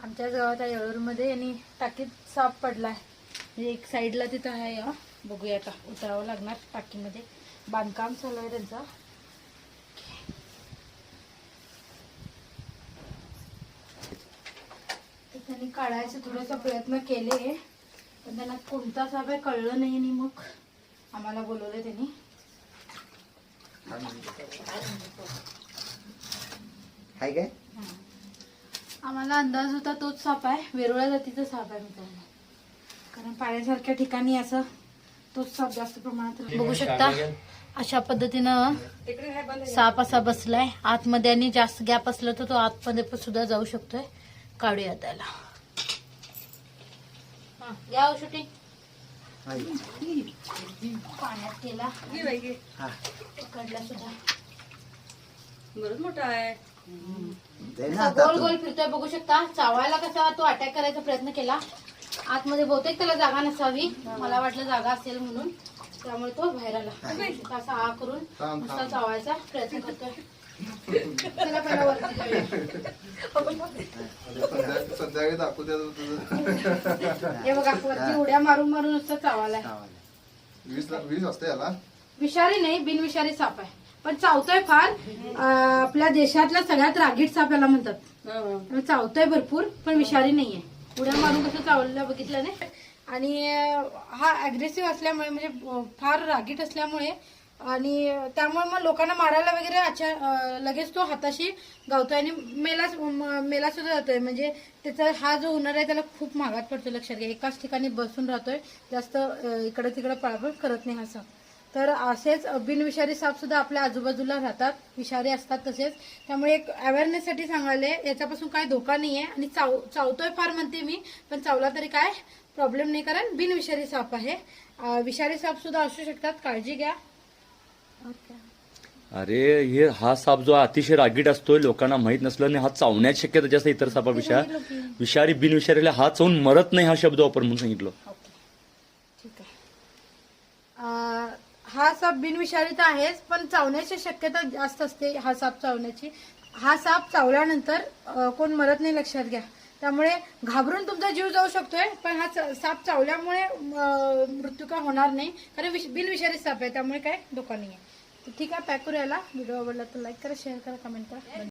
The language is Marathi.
आमच्याच गावात आहे येळूरमध्ये आणि टाकीत साप पडलाय. म्हणजे एक साईडला तिथं आहे. बघूया आता उतरावं लागणार टाकीमध्ये. बांधकाम चालू आहे त्यांचं. त्यांनी काढायचा थोडासा प्रयत्न केले पण त्यांना कोणता साप आहे कळलं नाही आणि मग आम्हाला बोलवलं त्यांनी. हाय काय आम्हाला अंदाज होता तोच साप आहे. वेरुळा जातीचा साप आहे मित्रांनो. कारण पाण्यासारख्या ठिकाणी असं तोच साप जास्त प्रमाणात बघू शकता. अशा पद्धतीनं साप असा बसलाय आतमध्ये आणि जास्त गॅप असला तर तो आतमध्ये सुद्धा जाऊ शकतोय. काढूया त्याला. घ्या शूटिंग. पाण्यात केला पकडला सुद्धा. बरंच मोठा आहे. गोल गोल फिरतोय बघू शकता. चावायला कसा तो अटॅक करायचा प्रयत्न केला. आतमध्ये बहुतेक त्याला जागा नसावी. मला वाटलं जागा असेल म्हणून त्यामुळे तो बाहेर आला. असा आ करून नुसता चावायचा प्रयत्न करतोय. त्याला पहिला वरती जाऊया. संध्याकाळी दाखवू द्या. हे बघा वरती उड्या मारून मारून नुसतं चावायला. 20 असते याला. विषारी नाही बिनविषारी साप आहे पण चावतोय फार. आपल्या देशातला सगळ्यात रागीट साप याला म्हणतात. चावतोय भरपूर पण विषारी नाहीये. उड्या मारून कसं चावलेलं बघितलं नाही. आणि हा अग्रेसिव्ह असल्यामुळे म्हणजे फार रागीट असल्यामुळे आणि त्यामुळे मग लोकांना मारायला वगैरे लगेच तो हाताशी गावतोय आणि मेला सुद्धा जातोय. म्हणजे त्याचा हा जो हुनर आहे त्याला खूप महागात पडतो. लक्षात घ्या. एकाच ठिकाणी बसून राहतोय. जास्त इकडे तिकडे पळापळ करत नाही हा साप. तर असेच बिनविषारी साप सुद्धा आपल्या आजूबाजूला राहतात. विषारी असतात तसेच. त्यामुळे एक अवेअरनेससाठी सांगायले याच्यापासून काय धोका नाहीये. आणि चावतोय फार म्हणते मी पण चावला तरी काय प्रॉब्लेम नाही कारण बिनविषारी साप आहे. विषारी साप सुद्धा असू शकतात. काळजी घ्या. अरे हा साप जो अतिशय रागीट असतोय लोकांना माहित नसलं आणि हा चावण्याची शक्यता जास्त इतर सापापेक्षा. विषारी बिनविषारीला हा चावून मरत नाही हा शब्द वापर म्हणून सांगितलं. ठीक आहे. हा साप बिनविषारी तर आहेच पण चावण्याची शक्यता जास्त असते हा साप चावण्याची. हा साप चावल्यानंतर कोण मरत नाही लक्षात घ्या. त्यामुळे घाबरून तुमचा जीव जाऊ शकतोय पण हा साप चावल्यामुळे मृत्यू का होणार नाही कारण बिनविषारी साप आहे त्यामुळे काय धोका नाहीये. ठीक आहे पॅक करूया. व्हिडिओ आवडला तर लाईक करा शेअर करा कमेंट करा.